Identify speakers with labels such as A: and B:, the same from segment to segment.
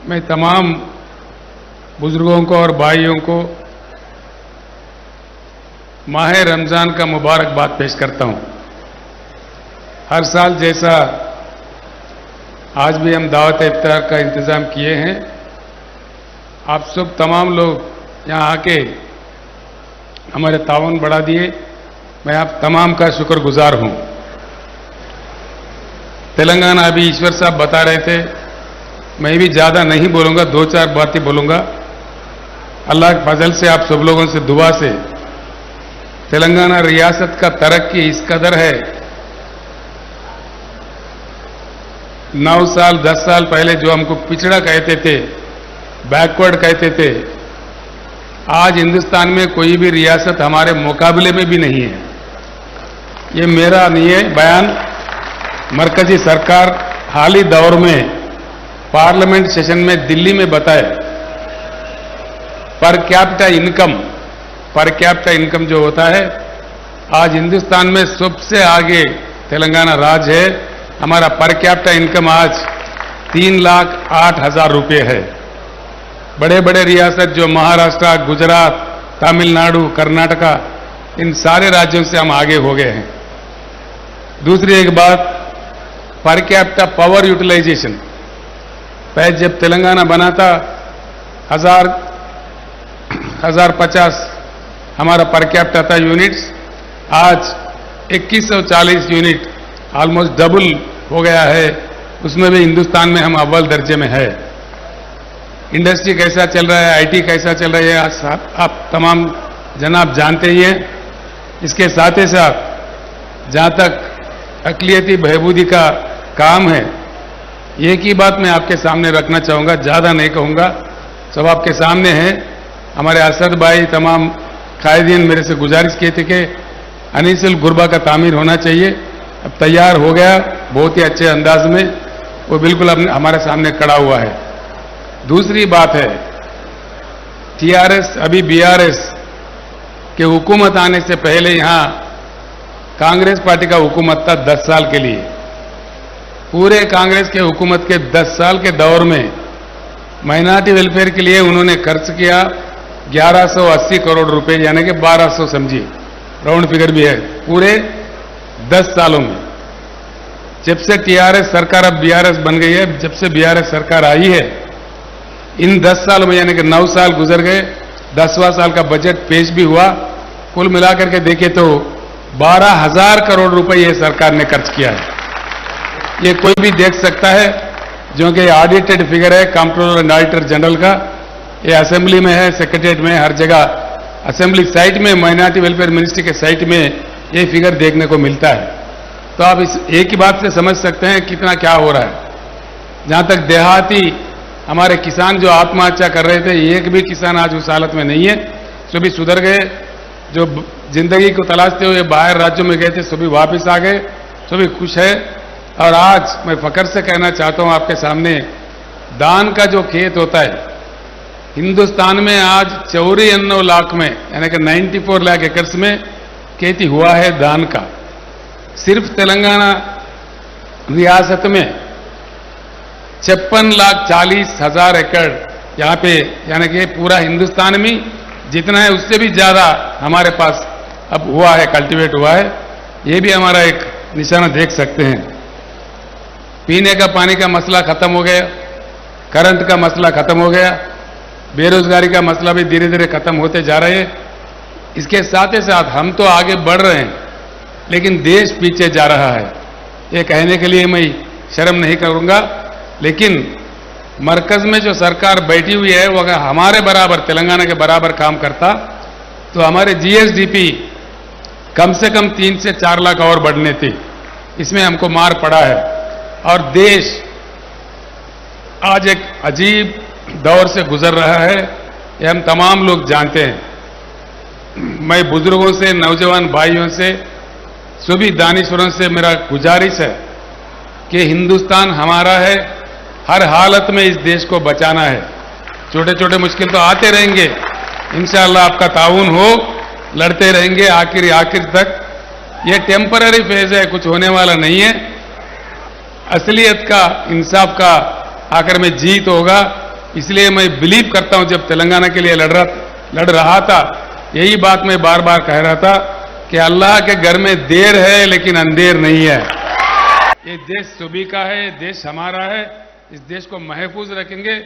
A: मैं तमाम बुजुर्गों को और भाइयों को माह रमज़ान का मुबारकबाद पेश करता हूं। हर साल जैसा आज भी हम दावत इफ्तार का इंतज़ाम किए हैं। आप सब तमाम लोग यहाँ आके हमारे ताउन बढ़ा दिए, मैं आप तमाम का शुक्रगुजार हूं। तेलंगाना अभी ईश्वर साहब बता रहे थे, मैं भी ज़्यादा नहीं बोलूँगा, 2-4 बातें बोलूँगा। अल्लाह के फजल से आप सब लोगों से दुआ से तेलंगाना रियासत का तरक्की इस कदर है। 9 साल 10 साल पहले जो हमको पिछड़ा कहते थे, बैकवर्ड कहते थे, आज हिंदुस्तान में कोई भी रियासत हमारे मुकाबले में भी नहीं है। ये मेरा नहीं है बयान, मरकजी सरकार हाल ही दौर में पार्लियामेंट सेशन में दिल्ली में बताए। पर कैपिटा इनकम जो होता है, आज हिंदुस्तान में सबसे आगे तेलंगाना राज्य है। हमारा पर कैपिटा इनकम आज 3,08,000 रुपये है। बड़े बड़े रियासत जो महाराष्ट्र, गुजरात, तमिलनाडु, कर्नाटका, इन सारे राज्यों से हम आगे हो गए हैं। दूसरी एक बात, पर कैपिटा पावर यूटिलाइजेशन, पहले जब तेलंगाना बना था 1050 हमारा पर कैपिटा था यूनिट्स, आज 2140 यूनिट, ऑलमोस्ट डबल हो गया है। उसमें भी हिंदुस्तान में हम अव्वल दर्जे में है। इंडस्ट्री कैसा चल रहा है, आईटी कैसा चल रहा है, आज आप तमाम जनाब जानते ही हैं। इसके साथ ही साथ जहां तक अक़लियती बहबूदी का काम है, एक ही बात मैं आपके सामने रखना चाहूँगा, ज़्यादा नहीं कहूँगा, सब आपके सामने है। हमारे असद भाई, तमाम कायदीन मेरे से गुजारिश किए थे कि अनीसुल गुरबा का तामीर होना चाहिए। अब तैयार हो गया बहुत ही अच्छे अंदाज में, वो बिल्कुल अब हमारे सामने खड़ा हुआ है। दूसरी बात है, टीआरएस अभी बीआरएस के हुकूमत आने से पहले यहाँ कांग्रेस पार्टी का हुकूमत था 10 साल के लिए। पूरे कांग्रेस के हुकूमत के 10 साल के दौर में माइनॉरिटी वेलफेयर के लिए उन्होंने खर्च किया 1180 करोड़ रुपए, यानी कि 1200 समझिए, राउंड फिगर भी है, पूरे 10 सालों में। जब से टीआरएस सरकार अब बीआरएस बन गई है, जब से बीआरएस सरकार आई है, इन 10 सालों में यानी कि 9 साल गुजर गए, 10वां साल का बजट पेश भी हुआ। कुल मिलाकर के देखें तो 12,000 करोड़ रुपए ये सरकार ने खर्च किया है। ये कोई भी देख सकता है, जो कि ऑडिटेड फिगर है कंट्रोलर एंड ऑडिटर जनरल का। ये असेंबली में है, सेक्रेटरीट में, हर जगह असेंबली साइट में, माइनॉरिटी वेलफेयर मिनिस्ट्री के साइट में ये फिगर देखने को मिलता है। तो आप इस एक ही बात से समझ सकते हैं कितना क्या हो रहा है। जहां तक देहाती हमारे किसान जो आत्महत्या कर रहे थे, एक भी किसान आज उस हालत में नहीं है। सभी सुधर गए, जो जिंदगी को तलाशते हुए बाहर राज्यों में गए थे सभी वापस आ गए, सभी खुश है। और आज मैं फकर से कहना चाहता हूं आपके सामने, दान का जो खेत होता है हिंदुस्तान में आज 94 लाख में, यानी कि 94 लाख एकड़ में खेती हुआ है दान का। सिर्फ तेलंगाना रियासत में 56,40,000 एकड़ यहाँ पे, यानी कि पूरा हिंदुस्तान में जितना है उससे भी ज्यादा हमारे पास अब हुआ है, कल्टीवेट हुआ है। ये भी हमारा एक निशाना देख सकते हैं। पीने का पानी का मसला खत्म हो गया, करंट का मसला खत्म हो गया, बेरोजगारी का मसला भी धीरे धीरे खत्म होते जा रहे हैं। इसके साथ ही साथ हम तो आगे बढ़ रहे हैं, लेकिन देश पीछे जा रहा है। ये कहने के लिए मैं शर्म नहीं करूंगा, लेकिन मरकज में जो सरकार बैठी हुई है, वो अगर हमारे बराबर, तेलंगाना के बराबर काम करता तो हमारे जीएसडीपी कम से कम 3 से 4 लाख और बढ़ने थी। इसमें हमको मार पड़ा है। और देश आज एक अजीब दौर से गुजर रहा है, ये हम तमाम लोग जानते हैं। मैं बुजुर्गों से, नौजवान भाइयों से, सभी दानिशवरों से मेरा गुजारिश है कि हिंदुस्तान हमारा है, हर हालत में इस देश को बचाना है। छोटे छोटे मुश्किल तो आते रहेंगे, इंशाअल्लाह आपका ताउन हो, लड़ते रहेंगे आखिर तक। ये टेम्पररी फेज है, कुछ होने वाला नहीं है। असलियत का, इंसाफ का आखिर में जीत होगा। इसलिए मैं बिलीव करता हूं, जब तेलंगाना के लिए लड़ रहा था, यही बात मैं बार बार कह रहा था कि अल्लाह के घर में देर है लेकिन अंधेर नहीं है। ये देश सभी का है, ये देश हमारा है, इस देश को महफूज रखेंगे।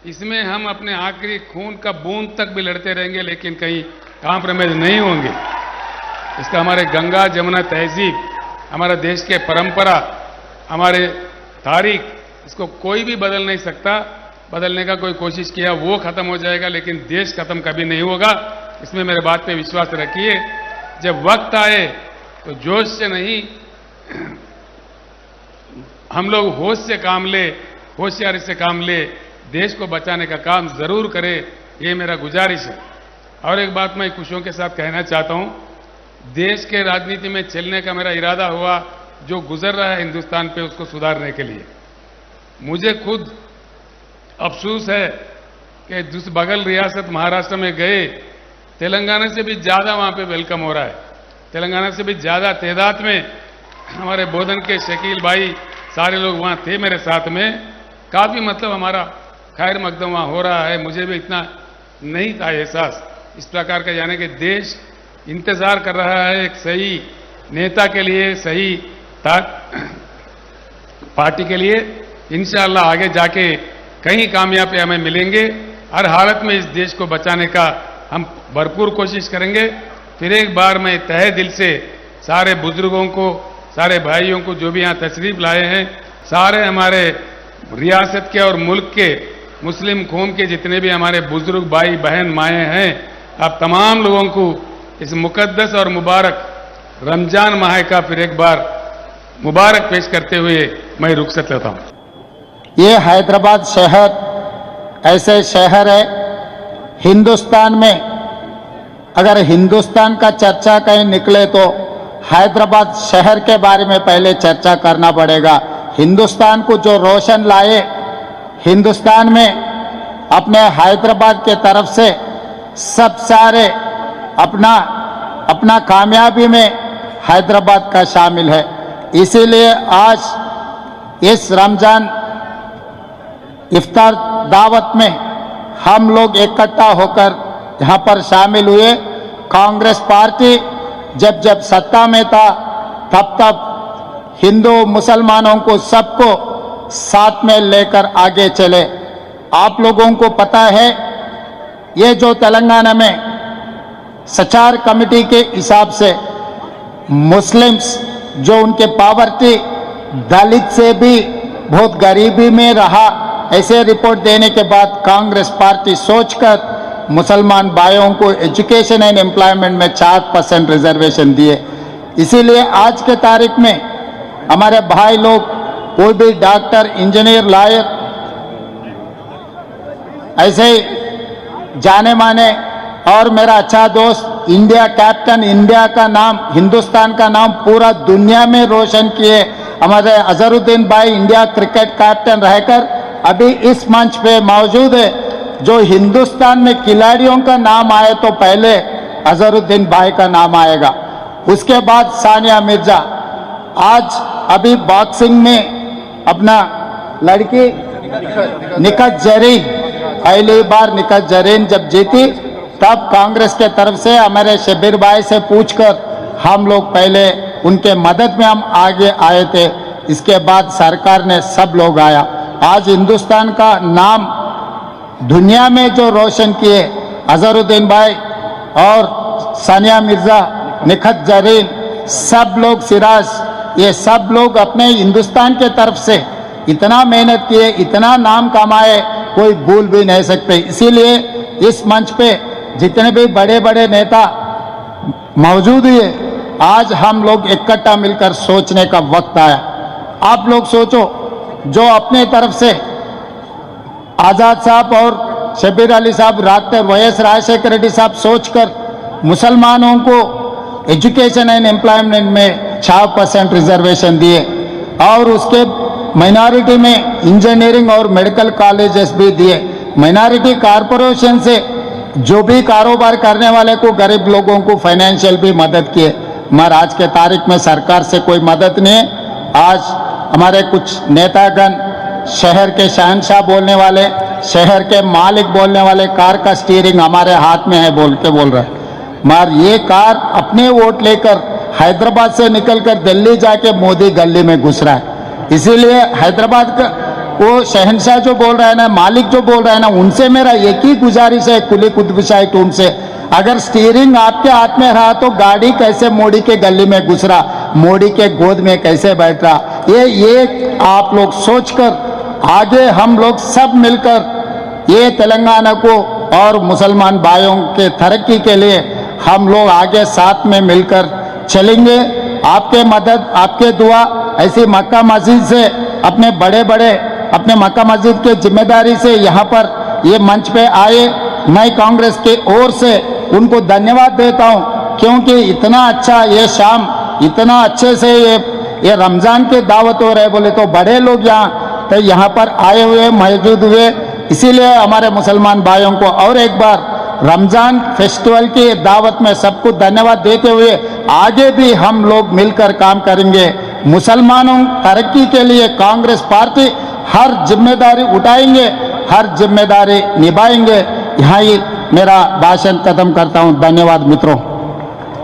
A: इसमें हम अपने आखिरी खून का बूंद तक भी लड़ते रहेंगे, लेकिन कहीं कॉम्प्रोमाइज नहीं होंगे। इसका हमारे गंगा जमुना तहजीब, हमारा देश के परंपरा, हमारे तारीख, इसको कोई भी बदल नहीं सकता। बदलने का कोई कोशिश किया वो खत्म हो जाएगा, लेकिन देश खत्म कभी नहीं होगा। इसमें मेरे बात पे विश्वास रखिए। जब वक्त आए तो जोश से नहीं, हम लोग होश से काम ले, होशियारी से काम ले, देश को बचाने का काम जरूर करें, ये मेरा गुजारिश है। और एक बात मैं खुशियों के साथ कहना चाहता हूं, देश के राजनीति में चलने का मेरा इरादा हुआ, जो गुजर रहा है हिंदुस्तान पे उसको सुधारने के लिए। मुझे खुद अफसोस है कि जिस बगल रियासत महाराष्ट्र में गए, तेलंगाना से भी ज्यादा वहां पे वेलकम हो रहा है। तेलंगाना से भी ज्यादा तादाद में हमारे बोधन के शकील भाई सारे लोग वहां थे मेरे साथ में। काफी मतलब हमारा खैर मकदम वहां हो रहा है। मुझे भी इतना नहीं था एहसास इस प्रकार का, यानी कि देश इंतजार कर रहा है एक सही नेता के लिए, सही पार्टी के लिए। इंशाअल्लाह आगे जाके कहीं कामयाबी हमें मिलेंगे। हर हालत में इस देश को बचाने का हम भरपूर कोशिश करेंगे। फिर एक बार मैं तहे दिल से सारे बुजुर्गों को, सारे भाइयों को जो भी यहां तशरीफ लाए हैं, सारे हमारे रियासत के और मुल्क के मुस्लिम कौम के जितने भी हमारे बुजुर्ग भाई बहन माएँ हैं, आप तमाम लोगों को इस मुकद्दस और मुबारक रमजान माह का फिर एक बार मुबारक पेश करते हुए मैं रुखसत लेता हूं।
B: ये हैदराबाद शहर ऐसे शहर है, हिंदुस्तान में अगर हिंदुस्तान का चर्चा कहीं निकले तो हैदराबाद शहर के बारे में पहले चर्चा करना पड़ेगा। हिंदुस्तान को जो रोशन लाए, हिंदुस्तान में अपने हैदराबाद के तरफ से सब सारे अपना कामयाबी में हैदराबाद का शामिल है। इसीलिए आज इस रमजान इफ्तार दावत में हम लोग इकट्ठा होकर यहाँ पर शामिल हुए। कांग्रेस पार्टी जब सत्ता में था तब हिंदू मुसलमानों को सबको साथ में लेकर आगे चले। आप लोगों को पता है, ये जो तेलंगाना में सचार कमेटी के हिसाब से मुस्लिम्स जो उनके पावर्टी दलित से भी बहुत गरीबी में रहा, ऐसे रिपोर्ट देने के बाद कांग्रेस पार्टी सोचकर मुसलमान भाइयों को एजुकेशन एंड एम्प्लॉयमेंट में 4% रिजर्वेशन दिए। इसीलिए आज के तारीख में हमारे भाई लोग, कोई भी डॉक्टर, इंजीनियर, लॉयर, ऐसे ही जाने माने, और मेरा अच्छा दोस्त इंडिया कैप्टन, इंडिया का नाम, हिंदुस्तान का नाम पूरा दुनिया में रोशन किए हमारे अजहरुद्दीन भाई, इंडिया क्रिकेट कैप्टन रहकर अभी इस मंच पे मौजूद है। जो हिंदुस्तान में खिलाड़ियों का नाम आए तो पहले अजहरुद्दीन भाई का नाम आएगा, उसके बाद सानिया मिर्जा। आज अभी बॉक्सिंग में अपना लड़की निखत जरीन, पहली बार निखत जरीन जब जीती, तब कांग्रेस के तरफ से हमारे शब्बीर भाई से पूछकर हम लोग पहले उनके मदद में हम आगे आए थे। इसके बाद सरकार ने सब लोग आया। आज हिंदुस्तान का नाम दुनिया में जो रोशन किए अजहरुद्दीन भाई और सानिया मिर्जा, निखत जरीन, सब लोग, सिराज, ये सब लोग अपने हिंदुस्तान के तरफ से इतना मेहनत किए, इतना नाम कमाए, कोई भूल भी नहीं सकते। इसीलिए इस मंच पे जितने भी बड़े बड़े नेता मौजूद हुए, आज हम लोग इकट्ठा मिलकर सोचने का वक्त आया। आप लोग सोचो, जो अपने तरफ से आजाद साहब और शब्बीर अली साहब, डॉक्टर वाईएस राजशेखर रेड्डी साहब सोचकर मुसलमानों को एजुकेशन एंड एम्प्लॉयमेंट में 4% रिजर्वेशन दिए, और उसके माइनॉरिटी में इंजीनियरिंग और मेडिकल कॉलेजेस भी दिए। माइनॉरिटी कॉरपोरेशन से जो भी कारोबार करने वाले को, गरीब लोगों को फाइनेंशियल भी मदद किए। मगर आज के तारीख में सरकार से कोई मदद नहीं है। आज हमारे कुछ नेतागण शहर के शहंशाह बोलने वाले, शहर के मालिक बोलने वाले कार का स्टीयरिंग हमारे हाथ में है बोल रहे हैं, मगर ये कार अपने वोट लेकर हैदराबाद से निकलकर दिल्ली जाके मोदी गली में घुस रहा है। इसीलिए हैदराबाद का वो शहनशाह जो बोल रहा है ना, मालिक जो बोल रहा है ना, उनसे मेरा एक ही गुजारिश है, कुली कुतुब शाही टून से, अगर स्टीयरिंग आपके हाथ में रहा तो गाड़ी कैसे मोदी के गली में घुस रहा, मोदी के गोद में कैसे बैठ रहा, ये आप लोग सोचकर आगे हम लोग सब मिलकर ये तेलंगाना को और मुसलमान भाइयों के तरक्की के लिए हम लोग आगे साथ में मिलकर चलेंगे। आपके मदद, आपके दुआ, ऐसी मक्का मस्जिद से अपने मक्का मस्जिद के जिम्मेदारी से यहाँ पर ये मंच पे आए, मैं कांग्रेस के ओर से उनको धन्यवाद देता हूँ, क्योंकि इतना अच्छा ये शाम, इतना अच्छे से ये रमजान के दावत हो रहे बोले तो बड़े लोग यहाँ पर आए हुए मौजूद हुए। इसीलिए हमारे मुसलमान भाइयों को और एक बार रमजान फेस्टिवल की दावत में सबको धन्यवाद देते हुए आगे भी हम लोग मिलकर काम करेंगे। मुसलमानों तरक्की के लिए कांग्रेस पार्टी हर जिम्मेदारी उठाएंगे, हर जिम्मेदारी निभाएंगे। यहाँ ही मेरा भाषण खत्म करता हूँ। धन्यवाद मित्रों।